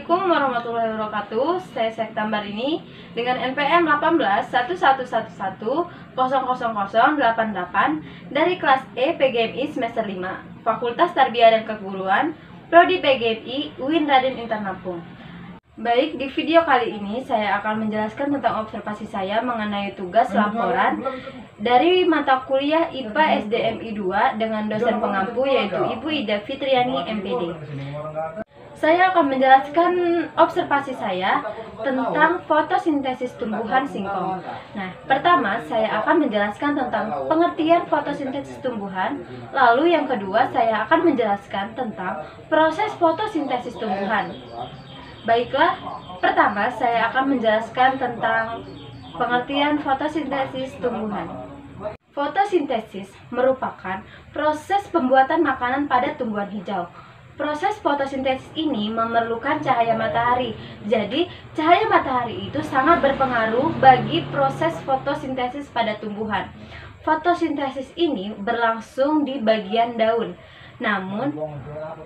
Assalamualaikum warahmatullahi wabarakatuh. Saya Sekta Barini dengan NPM 181111000088 dari kelas E PGMI semester 5, Fakultas Tarbiyah dan Keguruan, Prodi PGMI UIN Raden Intan Lampung. Baik, di video kali ini saya akan menjelaskan tentang observasi saya mengenai tugas laporan dari mata kuliah IPA SDMI 2 dengan dosen pengampu yaitu Ibu Ida Fitriani MPD. Saya akan menjelaskan observasi saya tentang fotosintesis tumbuhan singkong. Nah, pertama saya akan menjelaskan tentang pengertian fotosintesis tumbuhan. Lalu yang kedua saya akan menjelaskan tentang proses fotosintesis tumbuhan. Baiklah, pertama saya akan menjelaskan tentang pengertian fotosintesis tumbuhan. Fotosintesis merupakan proses pembuatan makanan pada tumbuhan hijau. Proses fotosintesis ini memerlukan cahaya matahari. Jadi, cahaya matahari itu sangat berpengaruh bagi proses fotosintesis pada tumbuhan. Fotosintesis ini berlangsung di bagian daun. Namun,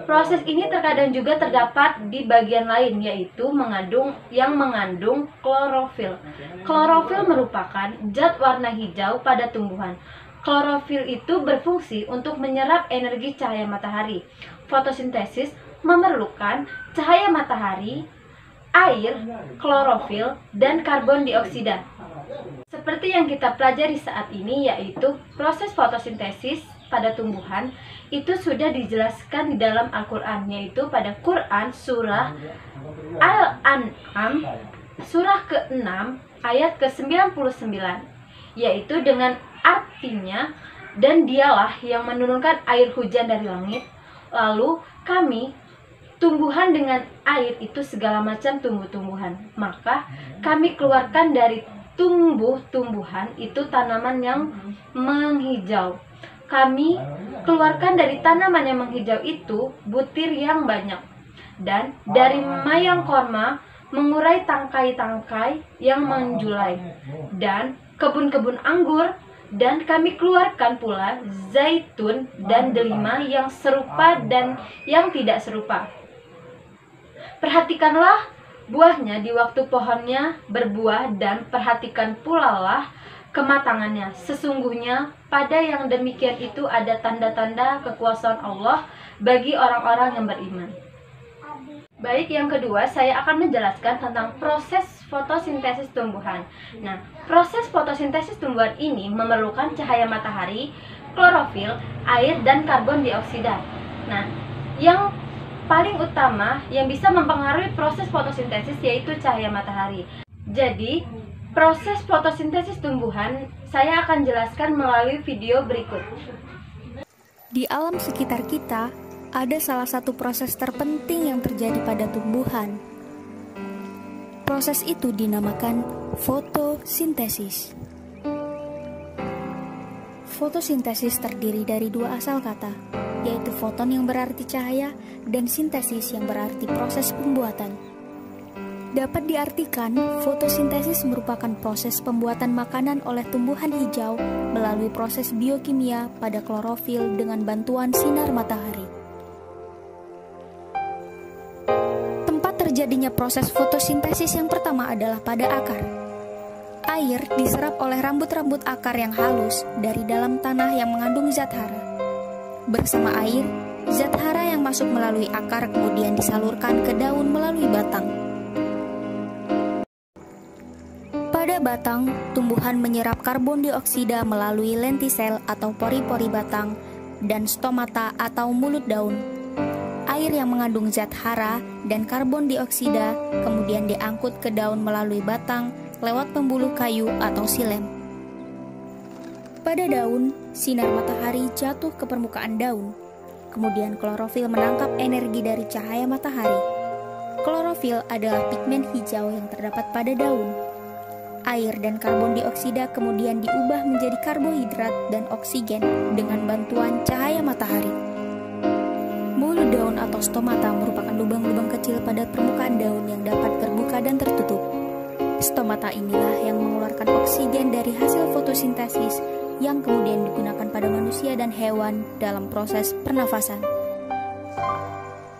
proses ini terkadang juga terdapat di bagian lain, yaitu mengandung klorofil. Klorofil merupakan zat warna hijau pada tumbuhan. Klorofil itu berfungsi untuk menyerap energi cahaya matahari. Fotosintesis memerlukan cahaya matahari, air, klorofil, dan karbon dioksida. Seperti yang kita pelajari saat ini, yaitu proses fotosintesis pada tumbuhan itu sudah dijelaskan di dalam Al-Quran, yaitu pada Quran surah Al-An'am surah ke-6 ayat ke-99, yaitu dengan artinya, dan dialah yang menurunkan air hujan dari langit, lalu kami tumbuhan dengan air itu segala macam tumbuh-tumbuhan, maka kami keluarkan dari tumbuh-tumbuhan itu tanaman yang menghijau. Kami keluarkan dari tanaman yang menghijau itu butir yang banyak, dan dari mayang korma mengurai tangkai-tangkai yang menjulai, dan kebun-kebun anggur, dan kami keluarkan pula zaitun dan delima yang serupa dan yang tidak serupa. Perhatikanlah buahnya di waktu pohonnya berbuah, dan perhatikan pula lah kematangannya. Sesungguhnya pada yang demikian itu ada tanda-tanda kekuasaan Allah bagi orang-orang yang beriman. Baik, yang kedua saya akan menjelaskan tentang proses fotosintesis tumbuhan. Nah, proses fotosintesis tumbuhan ini memerlukan cahaya matahari, klorofil, air, dan karbon dioksida. Nah, yang paling utama yang bisa mempengaruhi proses fotosintesis yaitu cahaya matahari. Jadi, proses fotosintesis tumbuhan saya akan jelaskan melalui video berikut. Di alam sekitar kita, ada salah satu proses terpenting yang terjadi pada tumbuhan. Proses itu dinamakan fotosintesis. Fotosintesis terdiri dari dua asal kata, yaitu foton yang berarti cahaya dan sintesis yang berarti proses pembuatan. Dapat diartikan, fotosintesis merupakan proses pembuatan makanan oleh tumbuhan hijau melalui proses biokimia pada klorofil dengan bantuan sinar matahari. Tempat terjadinya proses fotosintesis yang pertama adalah pada akar. Air diserap oleh rambut-rambut akar yang halus dari dalam tanah yang mengandung zat hara. Bersama air, zat hara yang masuk melalui akar kemudian disalurkan ke daun melalui batang. Pada batang, tumbuhan menyerap karbon dioksida melalui lentisel atau pori-pori batang dan stomata atau mulut daun. Air yang mengandung zat hara dan karbon dioksida kemudian diangkut ke daun melalui batang lewat pembuluh kayu atau silem. Pada daun, sinar matahari jatuh ke permukaan daun. Kemudian klorofil menangkap energi dari cahaya matahari. Klorofil adalah pigmen hijau yang terdapat pada daun. Air dan karbon dioksida kemudian diubah menjadi karbohidrat dan oksigen dengan bantuan cahaya matahari. Mulut daun atau stomata merupakan lubang-lubang kecil pada permukaan daun yang dapat terbuka dan tertutup. Stomata inilah yang mengeluarkan oksigen dari hasil fotosintesis yang kemudian digunakan pada manusia dan hewan dalam proses pernafasan.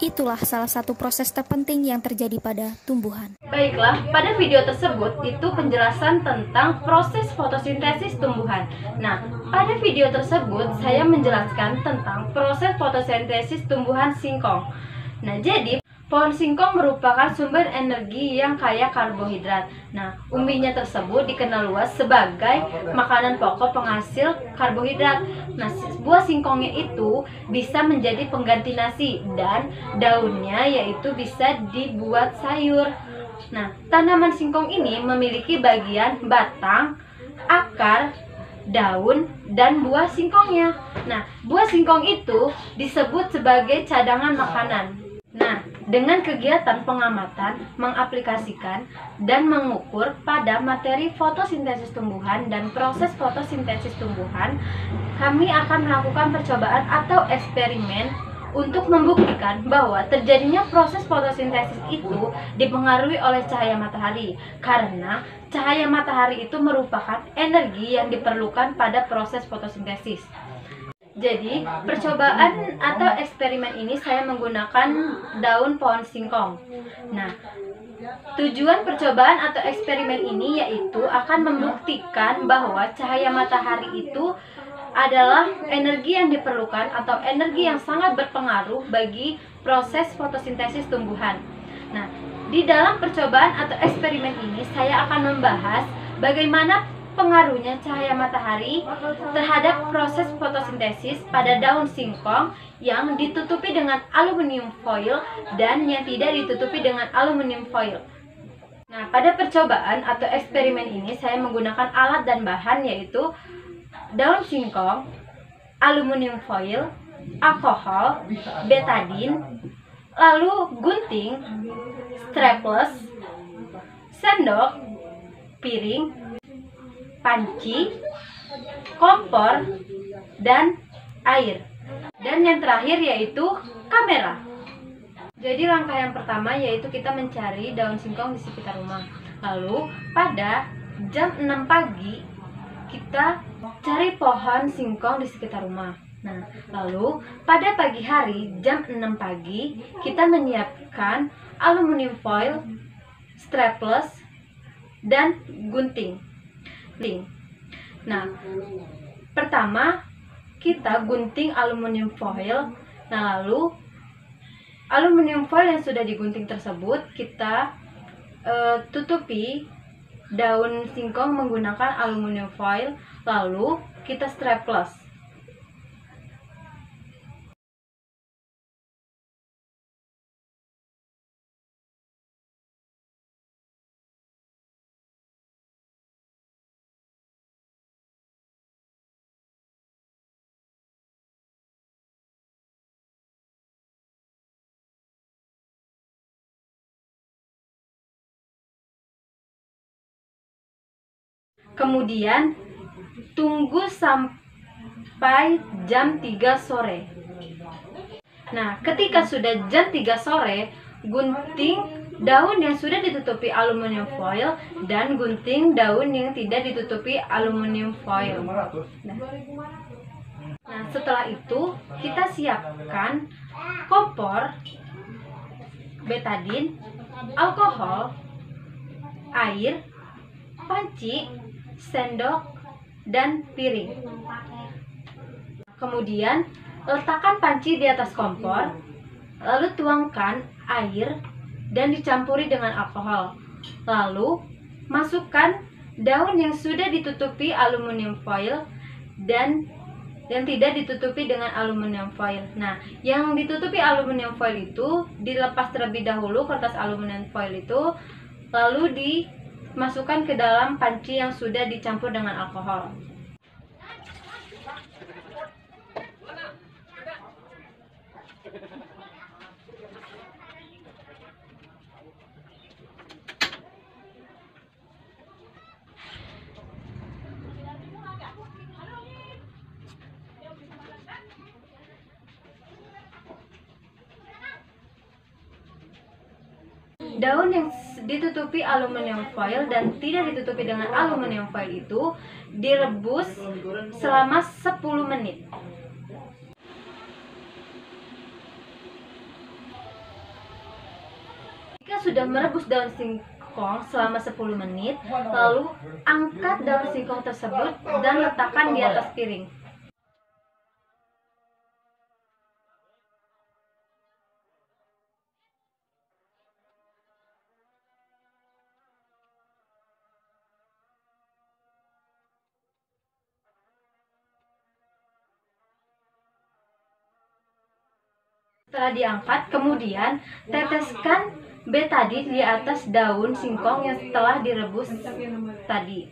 Itulah salah satu proses terpenting yang terjadi pada tumbuhan. Baiklah, pada video tersebut itu penjelasan tentang proses fotosintesis tumbuhan. Nah, pada video tersebut saya menjelaskan tentang proses fotosintesis tumbuhan singkong. Nah, jadi pohon singkong merupakan sumber energi yang kaya karbohidrat. Nah, umbinya tersebut dikenal luas sebagai makanan pokok penghasil karbohidrat. Nah, buah singkongnya itu bisa menjadi pengganti nasi dan daunnya yaitu bisa dibuat sayur. Nah, tanaman singkong ini memiliki bagian batang, akar, daun, dan buah singkongnya. Nah, buah singkong itu disebut sebagai cadangan makanan. Nah, dengan kegiatan pengamatan, mengaplikasikan, dan mengukur pada materi fotosintesis tumbuhan dan proses fotosintesis tumbuhan, kami akan melakukan percobaan atau eksperimen untuk membuktikan bahwa terjadinya proses fotosintesis itu dipengaruhi oleh cahaya matahari, karena cahaya matahari itu merupakan energi yang diperlukan pada proses fotosintesis. Jadi, percobaan atau eksperimen ini saya menggunakan daun pohon singkong. Nah, tujuan percobaan atau eksperimen ini yaitu akan membuktikan bahwa cahaya matahari itu adalah energi yang diperlukan atau energi yang sangat berpengaruh bagi proses fotosintesis tumbuhan. Nah, di dalam percobaan atau eksperimen ini saya akan membahas bagaimana pengaruhnya cahaya matahari terhadap proses fotosintesis pada daun singkong yang ditutupi dengan aluminium foil dan yang tidak ditutupi dengan aluminium foil. Nah, pada percobaan atau eksperimen ini saya menggunakan alat dan bahan yaitu daun singkong, aluminium foil, alkohol, betadine, lalu gunting, strapless, sendok, piring, panci, kompor, dan air. Dan yang terakhir yaitu kamera. Jadi langkah yang pertama yaitu kita mencari daun singkong di sekitar rumah. Lalu pada jam 6 pagi kita cari pohon singkong di sekitar rumah. Nah, lalu pada pagi hari jam 6 pagi kita menyiapkan aluminium foil, strapless, dan gunting. Nah, pertama kita gunting aluminium foil. Nah, lalu aluminium foil yang sudah digunting tersebut kita tutupi daun singkong menggunakan aluminium foil, lalu kita strapless. Kemudian tunggu sampai jam 3 sore. Nah, ketika sudah jam 3 sore, gunting daun yang sudah ditutupi aluminium foil dan gunting daun yang tidak ditutupi aluminium foil. Nah, setelah itu kita siapkan kompor, betadine, alkohol, air, panci, sendok, dan piring. Kemudian letakkan panci di atas kompor, lalu tuangkan air dan dicampuri dengan alkohol. Lalu masukkan daun yang sudah ditutupi aluminium foil dan yang tidak ditutupi dengan aluminium foil. Nah, yang ditutupi aluminium foil itu dilepas terlebih dahulu kertas aluminium foil itu, lalu dimasukkan ke dalam panci yang sudah dicampur dengan alkohol. Daun yang ditutupi aluminium foil dan tidak ditutupi dengan aluminium foil itu direbus selama 10 menit. Jika sudah merebus daun singkong selama 10 menit, lalu angkat daun singkong tersebut dan letakkan di atas piring. Setelah diangkat, kemudian teteskan betadine di atas daun singkong yang telah direbus tadi.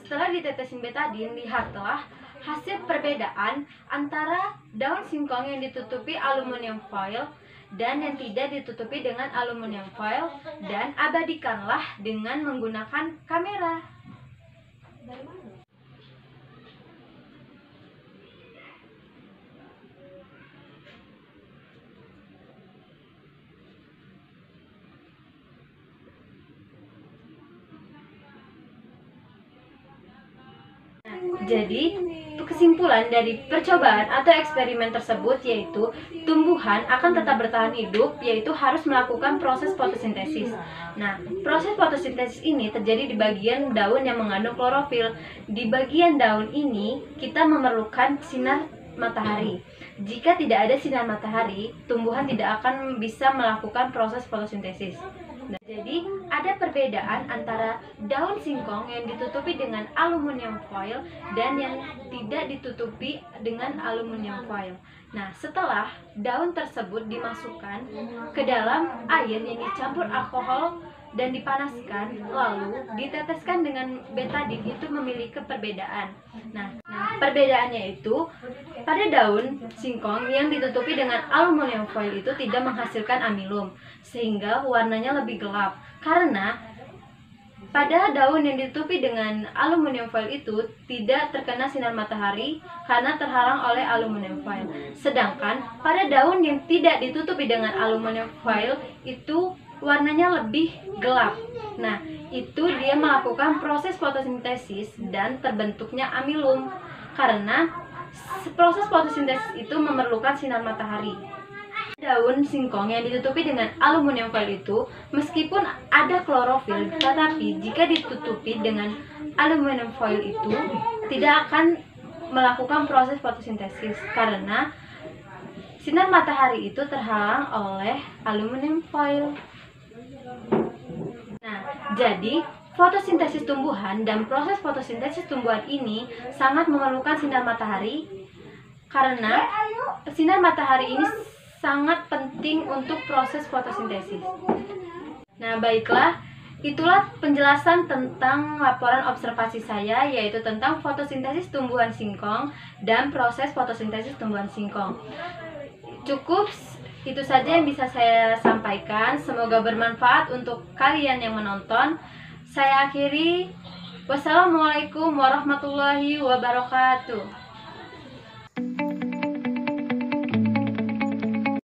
Setelah ditetesin betadine, lihatlah hasil perbedaan antara daun singkong yang ditutupi aluminium foil dan yang tidak ditutupi dengan aluminium foil, dan abadikanlah dengan menggunakan kamera. Jadi, kesimpulan dari percobaan atau eksperimen tersebut yaitu tumbuhan akan tetap bertahan hidup, yaitu harus melakukan proses fotosintesis. Nah, proses fotosintesis ini terjadi di bagian daun yang mengandung klorofil. Di bagian daun ini kita memerlukan sinar matahari. Jika tidak ada sinar matahari, tumbuhan tidak akan bisa melakukan proses fotosintesis. Nah, jadi ada perbedaan antara daun singkong yang ditutupi dengan aluminium foil dan yang tidak ditutupi dengan aluminium foil. Nah, setelah daun tersebut dimasukkan ke dalam air yang dicampur alkohol dan dipanaskan, lalu diteteskan dengan betadine, itu memiliki perbedaan. Nah, perbedaannya itu pada daun singkong yang ditutupi dengan aluminium foil itu tidak menghasilkan amilum, sehingga warnanya lebih gelap. Karena pada daun yang ditutupi dengan aluminium foil itu tidak terkena sinar matahari karena terhalang oleh aluminium foil. Sedangkan pada daun yang tidak ditutupi dengan aluminium foil itu warnanya lebih gelap. Nah, itu dia melakukan proses fotosintesis dan terbentuknya amilum. Karena proses fotosintesis itu memerlukan sinar matahari. Daun singkong yang ditutupi dengan aluminium foil itu meskipun ada klorofil, tetapi jika ditutupi dengan aluminium foil itu tidak akan melakukan proses fotosintesis karena sinar matahari itu terhalang oleh aluminium foil. Nah, jadi fotosintesis tumbuhan dan proses fotosintesis tumbuhan ini sangat memerlukan sinar matahari karena sinar matahari ini sangat penting untuk proses fotosintesis. Nah, baiklah, itulah penjelasan tentang laporan observasi saya, yaitu tentang fotosintesis tumbuhan singkong dan proses fotosintesis tumbuhan singkong. Cukup itu saja yang bisa saya sampaikan. Semoga bermanfaat untuk kalian yang menonton. Saya akhiri. Wassalamualaikum warahmatullahi wabarakatuh.